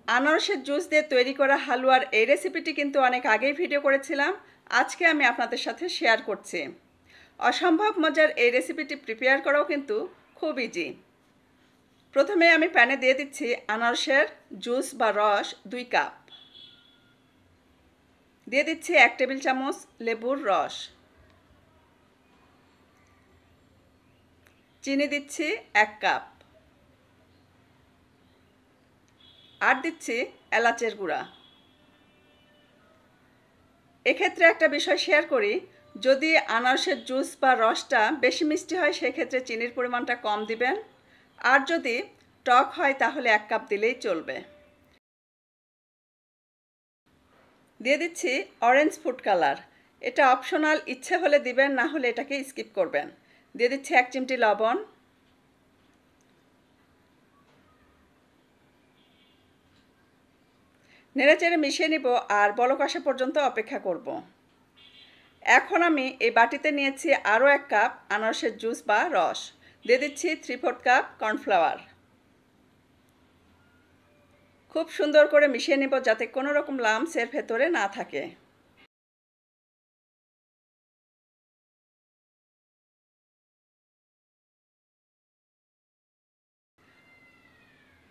আনারসের জুস দিয়ে তৈরি করা হালুয়ার এই রেসিপিটি কিন্তু অনেক আগেই ভিডিও করেছিলাম। আজকে আমি আপনাদের সাথে শেয়ার করছি। অসম্ভব মজার এই রেসিপিটি প্রিপেয়ার করাও কিন্তু খুব ইজি। প্রথমে আমি প্যানে দিয়ে দিচ্ছি আনারসের জুস বা রস 2 কাপ। দিয়ে দিচ্ছি 1 টেবিল চামচ লেবুর রস। চিনি দিচ্ছি 1 কাপ। আর দিচ্ছি এলাচের গুঁড়া। এক্ষেত্রে একটা বিষয় শেয়ার করি, যদি আনারসের জুস বা রসটা বেশি মিষ্টি হয় সেক্ষেত্রে চিনির পরিমাণটা কম দিবেন, আর যদি টক হয় তাহলে 1 কাপ দিলেই চলবে। দিয়ে দিচ্ছি অরেঞ্জ ফুড কালার। এটা অপশনাল, ইচ্ছে হলে দিবেন, না হলে এটাকে স্কিপ করবেন। দিয়ে দিচ্ছি 1 চিমটি লবণ। নেড়েচেড়ে মিশিয়ে নিব আর বলক আসা পর্যন্ত অপেক্ষা করব। এখন আমি এই বাটিতে নিয়েছি আরও 1 কাপ আনারসের জুস বা রস। দিয়ে দিচ্ছি 3/4 কাপ কর্নফ্লাওয়ার। খুব সুন্দর করে মিশিয়ে নিব যাতে কোনো রকম লাম্পস এর ভেতরে না থাকে।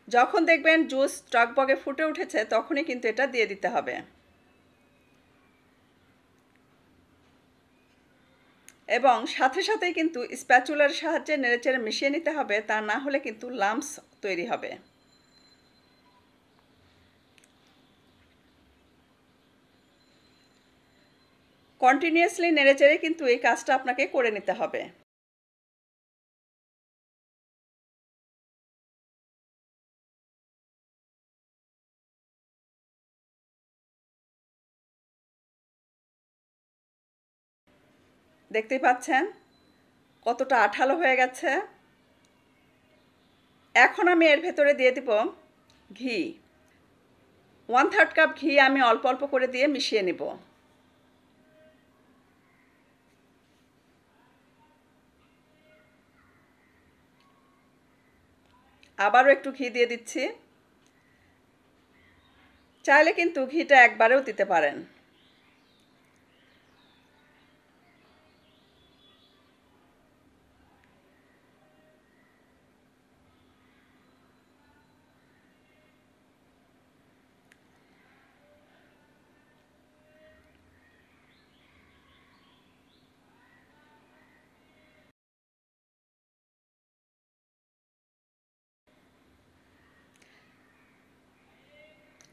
যখন দেখবেন জুস টকবগে ফুটে উঠেছে তখনই কিন্তু এটা দিয়ে দিতে হবে। এবং সাথে সাথেই কিন্তু স্প্যাচুলার সাহায্যে নেড়েচেড়ে মিশিয়ে নিতে হবে, তা না হলে কিন্তু লাম্পস তৈরি হবে। কন্টিনিউয়াসলি নেড়েচেড়ে কিন্তু এই কাজটা আপনাকে করে নিতে হবে। দেখতেই পাচ্ছেন কতটা আঠালো হয়ে গেছে। এখন আমি এর ভেতরে দিয়ে দিব ঘি। 1/3 কাপ ঘি আমি অল্প অল্প করে দিয়ে মিশিয়ে নেব। আবারও একটু ঘি দিয়ে দিচ্ছি। চাইলে কিন্তু ঘিটা একবারেও দিতে পারেন।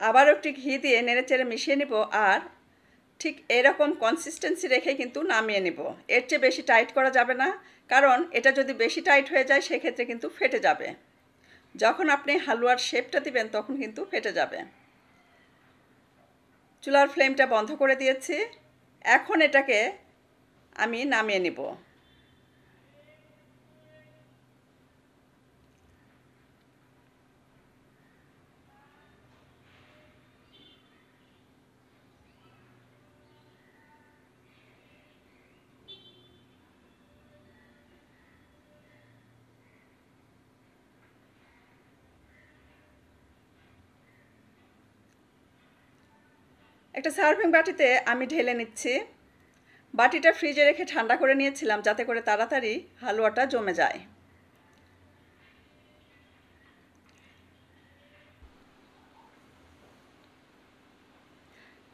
আবারও একটু ঘি দিয়ে নেড়েচেড়ে মিশিয়ে নিব আর ঠিক এরকম কনসিস্টেন্সি রেখে কিন্তু নামিয়ে নিব। এর চেয়ে বেশি টাইট করা যাবে না, কারণ এটা যদি বেশি টাইট হয়ে যায় সেক্ষেত্রে কিন্তু ফেটে যাবে। যখন আপনি হালুয়ার শেপটা দিবেন তখন কিন্তু ফেটে যাবে। চুলার ফ্লেমটা বন্ধ করে দিয়েছি। এখন এটাকে আমি নামিয়ে নিব। একটা সার্ভিং বাটিতে আমি ঢেলে নিচ্ছি। বাটিটা ফ্রিজে রেখে ঠান্ডা করে নিয়েছিলাম যাতে করে তাড়াতাড়ি হালুয়াটা জমে যায়।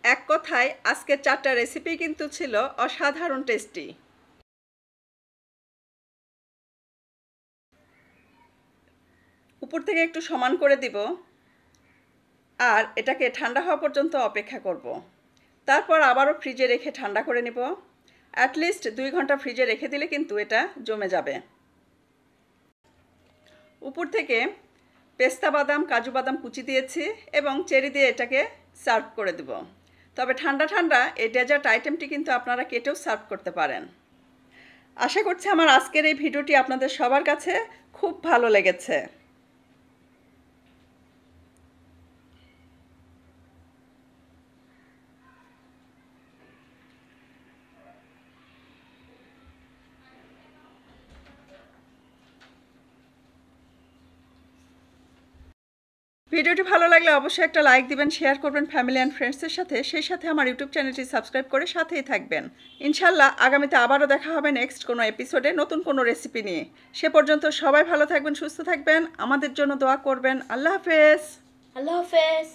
এক কথায় আজকের 4টা রেসিপি কিন্তু ছিল অসাধারণ টেস্টি। উপর থেকে একটু সমান করে দিব আর এটাকে ঠান্ডা হওয়া পর্যন্ত অপেক্ষা করব। তারপর আবারও ফ্রিজে রেখে ঠান্ডা করে নিব। অ্যাটলিস্ট 2 ঘন্টা ফ্রিজে রেখে দিলে কিন্তু এটা জমে যাবে। উপর থেকে পেস্তা বাদাম, কাজু বাদাম কুচি দিয়েছি এবং চেরি দিয়ে এটাকে সার্ভ করে দেব। তবে ঠান্ডা ঠান্ডা এই ডেজার্ট আইটেমটি কিন্তু আপনারা কেটেও সার্ভ করতে পারেন। আশা করছি আমার আজকের এই ভিডিওটি আপনাদের সবার কাছে খুব ভালো লেগেছে। ভিডিওটি ভালো লাগলে অবশ্যই একটা লাইক দিবেন, শেয়ার করবেন ফ্যামিলি অ্যান্ড ফ্রেন্ডসের সাথে। সেই সাথে আমার ইউটিউব চ্যানেলটি সাবস্ক্রাইব করে সাথেই থাকবেন। ইনশাল্লাহ আগামীতে আবারও দেখা হবে নেক্সট কোনো এপিসোডে নতুন কোনো রেসিপি নিয়ে। সে পর্যন্ত সবাই ভালো থাকবেন, সুস্থ থাকবেন, আমাদের জন্য দোয়া করবেন। আল্লাহ হাফেজ। আল্লাহ হাফেজ।